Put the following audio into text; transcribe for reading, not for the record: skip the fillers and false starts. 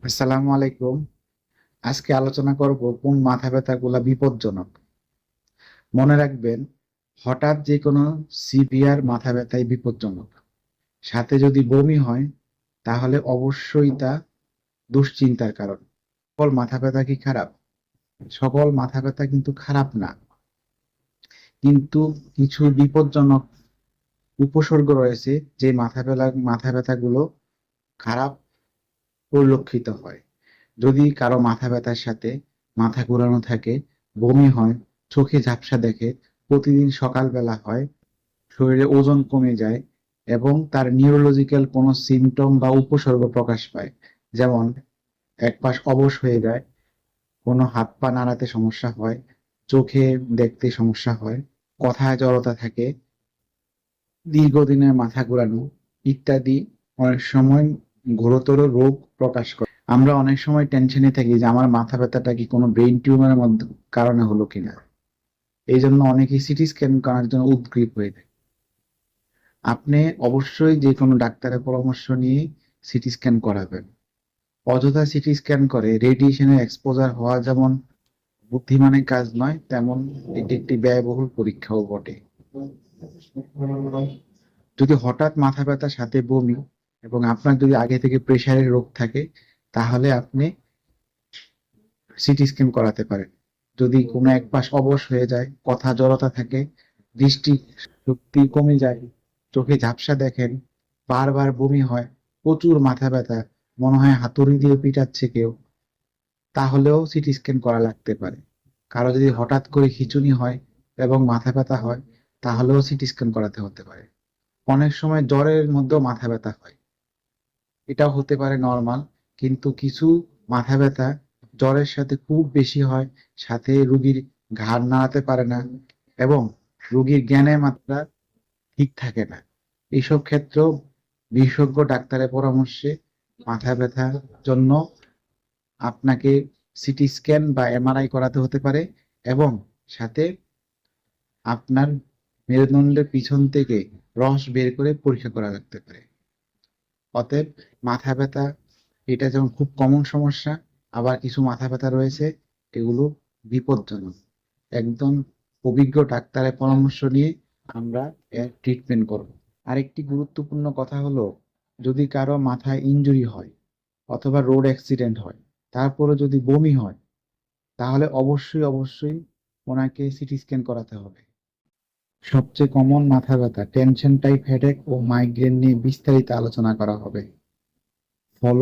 আসসালামু আলাইকুম। আজকে আলোচনা করব কোন মাথা ব্যথাগুলা বিপজ্জনক। মনে রাখবেন, হঠাৎ যে কোনো সিভিয়ার মাথা ব্যথাই বিপজ্জনক। সাথে যদি বমি হয়, তাহলে অবশ্যই তা দুশ্চিন্তার কারণ। সকল মাথা ব্যথা কি খারাপ? সকল মাথা ব্যথা কিন্তু খারাপ না, কিন্তু কিছু বিপজ্জনক উপসর্গ রয়েছে যে মাথা ব্যথাগুলো খারাপ পরিলক্ষিত হয়। যদি কারো মাথা ব্যথার সাথে মাথা ঘোরানো থাকে, বমি হয়, চোখে ঝাপসা দেখে, প্রতিদিন সকালবেলা হয়, শরীরে ওজন কমে যায় এবং তার নিউরোলজিক্যাল কোনো সিমটম বা উপসর্গ প্রকাশ পায়, যেমন এক পাশ অবশ হয়ে যায়, কোনো হাত পা নাড়াতে সমস্যা হয়, চোখে দেখতে সমস্যা হয়, কথায় জড়তা থাকে, দীর্ঘদিনের মাথা ঘোরানো ইত্যাদি অনেক সময় ঘোরতর রোগ প্রকাশ করে। আমরা অনেক সময় টেনশনে থাকি যে আমার মাথা ব্যথাটা কি কোনো ব্রেইন টিউমারের মধ্যে কারণে হলো কিনা। এই জন্য অনেকেই সিটি স্ক্যান করার জন্য উদগ্রীব হয়ে থাকে। আপনি অবশ্যই যে কোনো ডাক্তারের পরামর্শ নিয়ে সিটি স্ক্যান করাবেন। অযথা সিটি স্ক্যান করে রেডিয়েশনের এক্সপোজার হওয়া যেমন বুদ্ধিমানের কাজ নয়, তেমন এটি একটি ব্যয়বহুল পরীক্ষাও বটে। যদি হঠাৎ মাথা ব্যথার সাথে বমি এবং আপনার যদি আগে থেকে প্রেশারের রোগ থাকে, তাহলে আপনি সিটি স্ক্যান করাতে পারেন। যদি কোনো এক পাশ অবশ হয়ে যায়, কথা জড়তা থাকে, দৃষ্টি শক্তি কমে যায়, চোখে ঝাপসা দেখেন, বারবার বমি হয়, প্রচুর মাথা ব্যথা, মনে হয় হাতুড়ি দিয়ে পিটাচ্ছে কেউ, তাহলেও সিটি স্ক্যান করা লাগতে পারে। কারো যদি হঠাৎ করে খিঁচুনি হয় এবং মাথা ব্যথা হয়, তাহলেও সিটি স্ক্যান করাতে হতে পারে। অনেক সময় জ্বরের মধ্যেও মাথা ব্যথা হয়, এটাও হতে পারে নরমাল। কিন্তু কিছু মাথা ব্যথা জ্বরের সাথে খুব বেশি হয়, সাথে রুগীর ঘাড় নাড়াতে পারে না এবং রুগীর জ্ঞানের মাত্রা ঠিক থাকে না। এইসব ক্ষেত্রেও বিশেষজ্ঞ ডাক্তারের পরামর্শে মাথা ব্যথার জন্য আপনাকে সিটি স্ক্যান বা এমআরআই করাতে হতে পারে এবং সাথে আপনার মেরুদণ্ডের পিছন থেকে রস বের করে পরীক্ষা করা লাগতে পারে। অতএব মাথা ব্যথা এটা যেমন খুব কমন সমস্যা, আবার কিছু মাথা ব্যথা রয়েছে এগুলো বিপজ্জনক। একদম অভিজ্ঞ ডাক্তারের পরামর্শ নিয়ে আমরা এর ট্রিটমেন্ট করব। আরেকটি গুরুত্বপূর্ণ কথা হলো, যদি কারো মাথায় ইনজুরি হয় অথবা রোড অ্যাক্সিডেন্ট হয়, তারপরে যদি বমি হয়, তাহলে অবশ্যই ওনাকে সিটি স্ক্যান করাতে হবে। সবচেয়ে কমন মাথা ব্যথা, টেনশন টাইপ হেডেক ও মাইগ্রেন নিয়ে বিস্তারিত আলোচনা করা হবে। ফলো